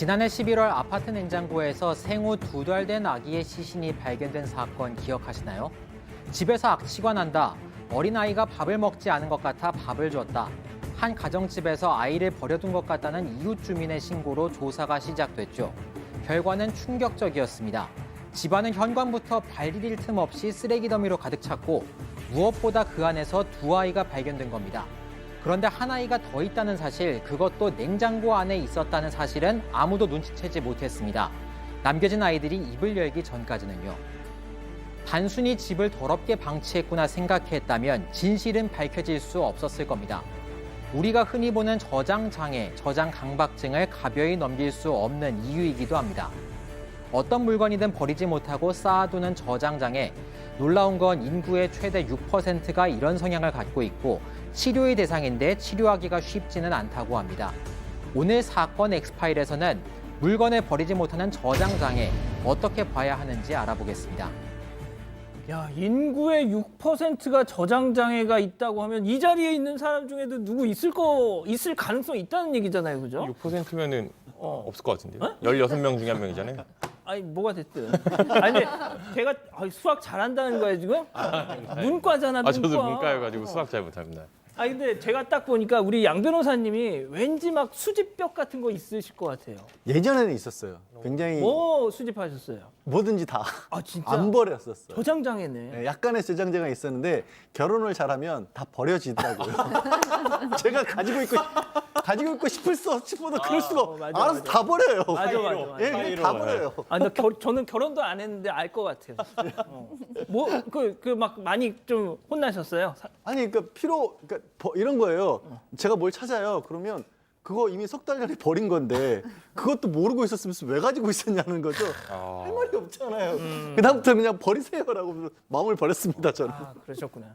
지난해 11월 아파트 냉장고에서 생후 2달 된 아기의 시신이 발견된 사건 기억하시나요? 집에서 악취가 난다. 어린아이가 밥을 먹지 않은 것 같아 밥을 줬다. 한 가정집에서 아이를 버려둔 것 같다는 이웃 주민의 신고로 조사가 시작됐죠. 결과는 충격적이었습니다. 집안은 현관부터 발 디딜 틈 없이 쓰레기 더미로 가득 찼고 무엇보다 그 안에서 2아이가 발견된 겁니다. 그런데 한 아이가 더 있다는 사실, 그것도 냉장고 안에 있었다는 사실은 아무도 눈치채지 못했습니다. 남겨진 아이들이 입을 열기 전까지는요. 단순히 집을 더럽게 방치했구나 생각했다면 진실은 밝혀질 수 없었을 겁니다. 우리가 흔히 보는 저장장애, 저장강박증을 가벼이 넘길 수 없는 이유이기도 합니다. 어떤 물건이든 버리지 못하고 쌓아두는 저장장애, 놀라운 건 인구의 최대 6%가 이런 성향을 갖고 있고 치료의 대상인데 치료하기가 쉽지는 않다고 합니다. 오늘 사건 엑스파일에서는 물건을 버리지 못하는 저장장애, 어떻게 봐야 하는지 알아보겠습니다. 야, 인구의 6%가 저장장애가 있다고 하면 이 자리에 있는 사람 중에도 누구 있을 가능성이 있다는 얘기잖아요, 그죠? 6%면은 없을 것 같은데요? 16명 중에 한 명이잖아요. 아니, 뭐가 됐든. 아니, 근데 제가 수학 잘한다는 거예요, 지금? 문과잖아, 문과. 저도 문과여가지고 수학 잘 못합니다. 아니, 근데 제가 딱 보니까 우리 양 변호사님이 왠지 막 수집벽 같은 거 있으실 것 같아요. 예전에는 있었어요. 굉장히 뭐 수집하셨어요? 뭐든지 다 아, 진짜? 안 버렸었어요. 저장장애네. 네, 약간의 저장제가 있었는데 결혼을 잘하면 다 버려지더라고요. 제가 가지고 있고 싶어도 그럴 수가 없어. 맞아, 알아서 맞아. 다 버려요. 맞아. 예, 그냥 다 버려요. 아, 저는 결혼도 안 했는데 알 것 같아요. 막 많이 좀 혼나셨어요? 아니 그러니까 이런 거예요. 제가 뭘 찾아요. 그러면 그거 이미 석 달 전에 버린 건데 그것도 모르고 있었으면서 왜 가지고 있었냐는 거죠. 할 말이 없잖아요. 그다음부터 그냥 버리세요라고 마음을 버렸습니다, 저는. 아, 그러셨구나.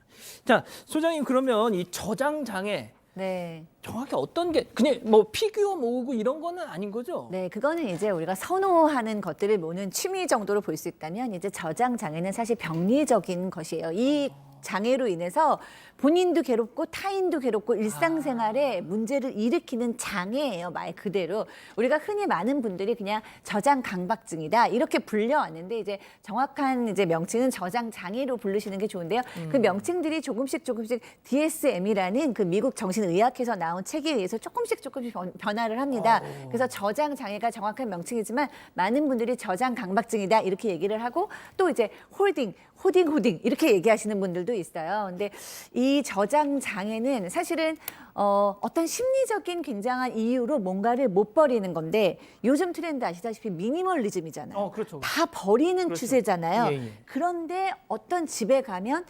자, 소장님, 그러면 이 저장장애 네. 정확히 어떤 게 그냥 뭐 피규어 모으고 이런 거는 아닌 거죠? 네, 그거는 이제 우리가 선호하는 것들을 모으는 취미 정도로 볼 수 있다면 이제 저장 장애는 사실 병리적인 것이에요. 이 장애로 인해서 본인도 괴롭고 타인도 괴롭고 일상생활에 문제를 일으키는 장애예요, 말 그대로. 우리가 흔히 많은 분들이 그냥 저장 강박증이다 이렇게 불려왔는데 이제 정확한 이제 명칭은 저장 장애로 부르시는 게 좋은데요. 그 명칭들이 조금씩 DSM이라는 그 미국 정신의학회에서 나온 책에 의해서 조금씩 변화를 합니다. 그래서 저장 장애가 정확한 명칭이지만 많은 분들이 저장 강박증이다 이렇게 얘기를 하고 또 이제 호딩 이렇게 얘기하시는 분들도 있어요. 근데 이 저장 장애는 사실은 어떤 심리적인 굉장한 이유로 뭔가를 못 버리는 건데 요즘 트렌드 아시다시피 미니멀리즘이잖아요. 그렇죠. 다 버리는 그렇죠. 추세잖아요. 예. 그런데 어떤 집에 가면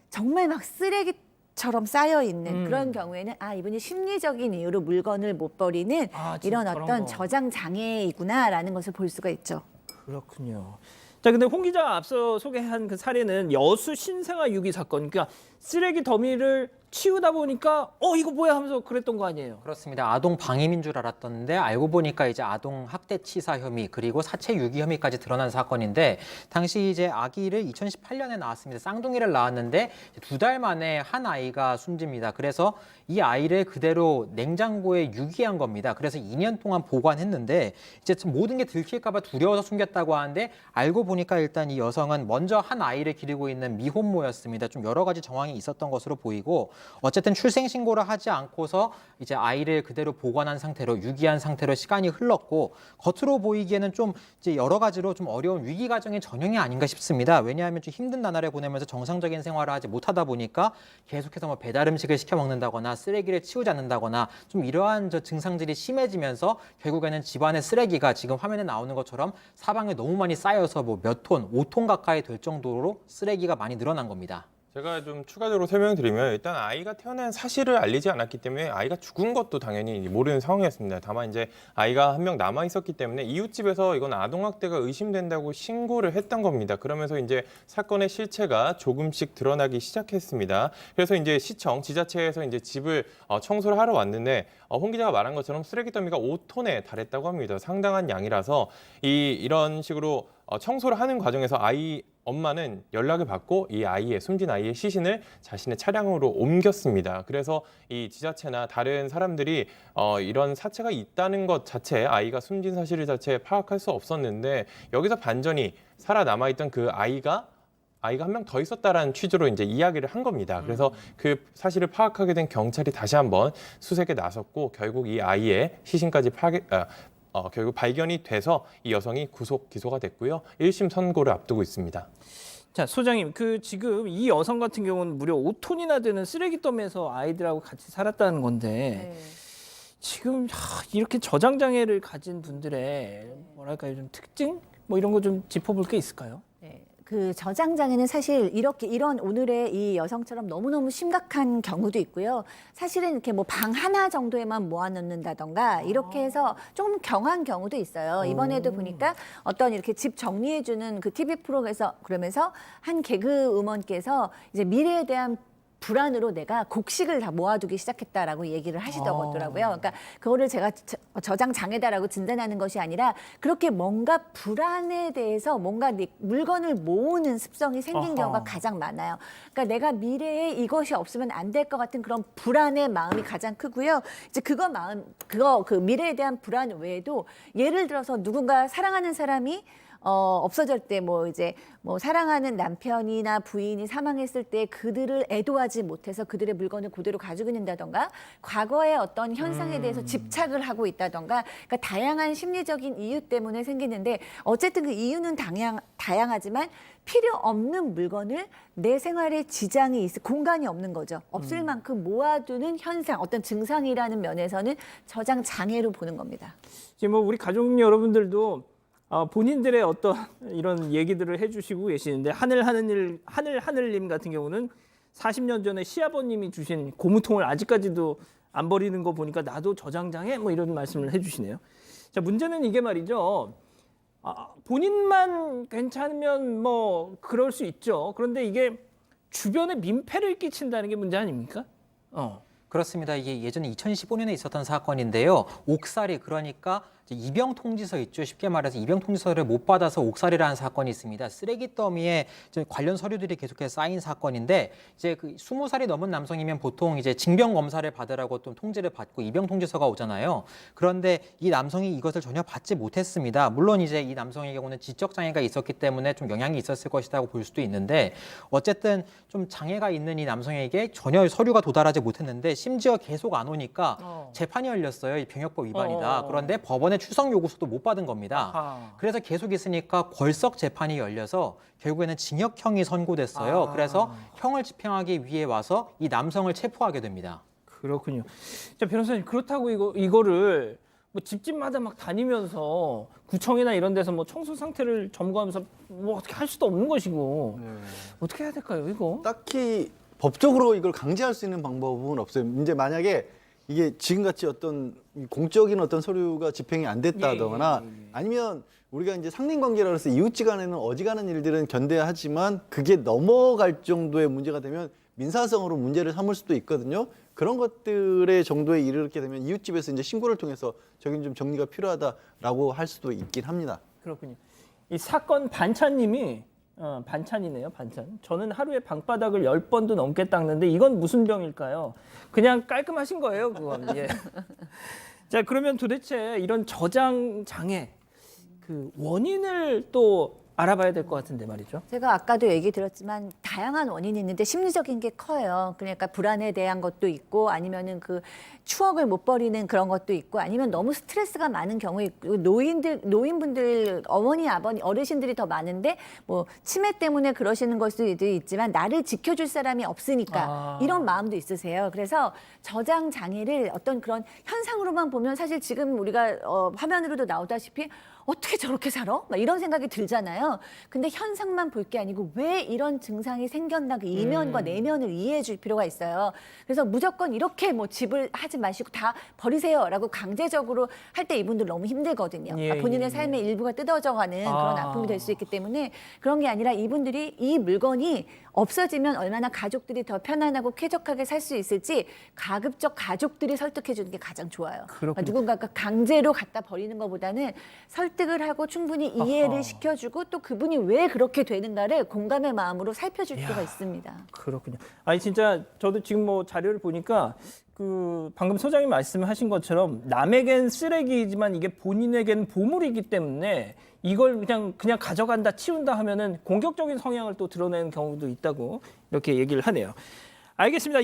정말 막 쓰레기처럼 쌓여 있는 그런 경우에는 이분이 심리적인 이유로 물건을 못 버리는 이런 그런 어떤 거. 저장 장애이구나라는 것을 볼 수가 있죠. 그렇군요. 자, 근데 홍 기자가 앞서 소개한 그 사례는 여수 신생아 유기 사건. 그러니까 쓰레기 더미를 치우다 보니까 이거 뭐야 하면서 그랬던 거 아니에요? 그렇습니다. 아동 방임인 줄 알았던데 알고 보니까 이제 아동 학대 치사 혐의 그리고 사체 유기 혐의까지 드러난 사건인데 당시 이제 아기를 2018년에 낳았습니다. 쌍둥이를 낳았는데 2달 만에 한 아이가 숨집니다. 그래서 이 아이를 그대로 냉장고에 유기한 겁니다. 그래서 2년 동안 보관했는데 이제 모든 게 들킬까 봐 두려워서 숨겼다고 하는데 알고 보니까 일단 이 여성은 먼저 한 아이를 기르고 있는 미혼모였습니다. 좀 여러 가지 정황이 있었던 것으로 보이고 어쨌든 출생 신고를 하지 않고서 이제 아이를 그대로 보관한 상태로 유기한 상태로 시간이 흘렀고 겉으로 보이기에는 좀 이제 여러 가지로 좀 어려운 위기 과정의 전형이 아닌가 싶습니다. 왜냐하면 좀 힘든 나날을 보내면서 정상적인 생활을 하지 못하다 보니까 계속해서 뭐 배달 음식을 시켜 먹는다거나 쓰레기를 치우지 않는다거나 좀 이러한 증상들이 심해지면서 결국에는 집안의 쓰레기가 지금 화면에 나오는 것처럼 사방에 너무 많이 쌓여서 뭐 몇 톤, 5톤 가까이 될 정도로 쓰레기가 많이 늘어난 겁니다. 제가 좀 추가적으로 설명드리면 일단 아이가 태어난 사실을 알리지 않았기 때문에 아이가 죽은 것도 당연히 모르는 상황이었습니다. 다만 이제 아이가 한 명 남아 있었기 때문에 이웃집에서 이건 아동학대가 의심된다고 신고를 했던 겁니다. 그러면서 이제 사건의 실체가 조금씩 드러나기 시작했습니다. 그래서 이제 시청, 지자체에서 이제 집을 청소를 하러 왔는데 홍 기자가 말한 것처럼 쓰레기 더미가 5톤에 달했다고 합니다. 상당한 양이라서 이런 식으로 청소를 하는 과정에서 엄마는 연락을 받고 이 아이의 숨진 아이의 시신을 자신의 차량으로 옮겼습니다. 그래서 이 지자체나 다른 사람들이 이런 사체가 있다는 것 자체, 아이가 숨진 사실을 자체 파악할 수 없었는데 여기서 반전이 살아남아있던 그 아이가 한 명 더 있었다라는 취지로 이제 이야기를 한 겁니다. 그래서 그 사실을 파악하게 된 경찰이 다시 한번 수색에 나섰고 결국 이 아이의 시신까지 결국 발견이 돼서 이 여성이 구속 기소가 됐고요. 1심 선고를 앞두고 있습니다. 자, 소장님, 지금 이 여성 같은 경우는 무려 5톤이나 되는 쓰레기 더미에서 아이들하고 같이 살았다는 건데 네. 지금 이렇게 저장 장애를 가진 분들의 뭐랄까요, 좀 특징 뭐 이런 거 좀 짚어볼 게 있을까요? 네. 그 저장장애는 사실 이런 오늘의 이 여성처럼 너무너무 심각한 경우도 있고요. 사실은 이렇게 뭐 방 하나 정도에만 모아놓는다던가 이렇게 해서 좀 경한 경우도 있어요. 이번에도 보니까 어떤 이렇게 집 정리해주는 그 TV 프로에서 그러면서 한 개그우먼께서 이제 미래에 대한 불안으로 내가 곡식을 다 모아두기 시작했다라고 얘기를 하시더라고요. 그러니까 그거를 제가 저장 장애다라고 진단하는 것이 아니라 그렇게 뭔가 불안에 대해서 뭔가 물건을 모으는 습성이 생긴 경우가 가장 많아요. 그러니까 내가 미래에 이것이 없으면 안 될 것 같은 그런 불안의 마음이 가장 크고요. 이제 그 미래에 대한 불안 외에도 예를 들어서 누군가 사랑하는 사람이 없어질 때 사랑하는 남편이나 부인이 사망했을 때 그들을 애도하지 못해서 그들의 물건을 그대로 가지고 있는다던가 과거의 어떤 현상에 대해서 집착을 하고 있다던가 그러니까 다양한 심리적인 이유 때문에 생기는데 어쨌든 그 이유는 다양하지만 필요 없는 물건을 내 생활에 지장이 있을 공간이 없는 거죠. 없을 만큼 모아두는 현상, 어떤 증상이라는 면에서는 저장 장애로 보는 겁니다. 지금 우리 가족 여러분들도 본인들의 어떤 이런 얘기들을 해주시고 계시는데 하늘님 같은 경우는 40년 전에 시아버님이 주신 고무통을 아직까지도 안 버리는 거 보니까 나도 저장장애 뭐 이런 말씀을 해주시네요. 자, 문제는 이게 말이죠. 본인만 괜찮으면 뭐 그럴 수 있죠. 그런데 이게 주변에 민폐를 끼친다는 게 문제 아닙니까? 그렇습니다. 이게 예전에 2015년에 있었던 사건인데요. 옥살이 그러니까 입영 통지서 있죠. 쉽게 말해서 입영 통지서를 못 받아서 옥살이라는 사건이 있습니다. 쓰레기 더미에 관련 서류들이 계속해서 쌓인 사건인데 이제 그 20살이 넘은 남성이면 보통 이제 징병 검사를 받으라고 또 통지를 받고 입영 통지서가 오잖아요. 그런데 이 남성이 이것을 전혀 받지 못했습니다. 물론 이제 이 남성의 경우는 지적 장애가 있었기 때문에 좀 영향이 있었을 것이라고 볼 수도 있는데 어쨌든 좀 장애가 있는 이 남성에게 전혀 서류가 도달하지 못했는데 심지어 계속 안 오니까 재판이 열렸어요. 이 병역법 위반이다. 그런데 법원에 출석 요구서도 못 받은 겁니다. 그래서 계속 있으니까 벌썩 재판이 열려서 결국에는 징역형이 선고됐어요. 그래서 형을 집행하기 위해 와서 이 남성을 체포하게 됩니다. 그렇군요. 자, 변호사님, 그렇다고 이거를 뭐 집집마다 막 다니면서 구청이나 이런 데서 뭐 청소 상태를 점검하면서 뭐 어떻게 할 수도 없는 것이고 어떻게 해야 될까요, 이거? 딱히 법적으로 이걸 강제할 수 있는 방법은 없어요. 이제 만약에 이게 지금같이 어떤 공적인 어떤 서류가 집행이 안 됐다거나 아니면 우리가 이제 상린관계라 해서 이웃지간에는 어지간한 일들은 견뎌야 하지만 그게 넘어갈 정도의 문제가 되면 민사성으로 문제를 삼을 수도 있거든요. 그런 것들의 정도에 이르게 되면 이웃집에서 이제 신고를 통해서 저긴 좀 정리가 필요하다라고 할 수도 있긴 합니다. 그렇군요. 이 사건 반찬님이 반찬이네요, 반찬. 저는 하루에 방바닥을 10번도 넘게 닦는데 이건 무슨 병일까요? 그냥 깔끔하신 거예요, 그건. 예. 자, 그러면 도대체 이런 저장 장애 그 원인을 또 알아봐야 될 것 같은데 말이죠. 제가 아까도 얘기 들었지만 다양한 원인이 있는데 심리적인 게 커요. 그러니까 불안에 대한 것도 있고 아니면은 그 추억을 못 버리는 그런 것도 있고 아니면 너무 스트레스가 많은 경우 있고 노인분들 어머니 아버님 어르신들이 더 많은데 뭐 치매 때문에 그러시는 걸 수도 있지만 나를 지켜줄 사람이 없으니까 이런 마음도 있으세요. 그래서 저장 장애를 어떤 그런 현상으로만 보면 사실 지금 우리가 화면으로도 나오다시피 어떻게 저렇게 살아? 막 이런 생각이 들잖아요. 근데 현상만 볼 게 아니고 왜 이런 증상이 생겼나 그 이면과 내면을 이해해 줄 필요가 있어요. 그래서 무조건 이렇게 뭐 집을 하지 마시고 다 버리세요라고 강제적으로 할 때 이분들 너무 힘들거든요. 예, 본인의 삶의 일부가 뜯어져가는 그런 아픔이 될 수 있기 때문에 그런 게 아니라 이분들이 이 물건이 없어지면 얼마나 가족들이 더 편안하고 쾌적하게 살 수 있을지 가급적 가족들이 설득해 주는 게 가장 좋아요. 그러니까 누군가가 강제로 갖다 버리는 것보다는 설득을 하고 충분히 이해를 시켜주고 또 그분이 왜 그렇게 되는가를 공감의 마음으로 살펴줄 필요가 있습니다. 그렇군요. 아니 진짜 저도 지금 뭐 자료를 보니까 그 방금 소장님 말씀하신 것처럼 남에겐 쓰레기이지만 이게 본인에겐 보물이기 때문에 이걸 그냥 가져간다, 치운다 하면은 공격적인 성향을 또 드러내는 경우도 있다고 이렇게 얘기를 하네요. 알겠습니다.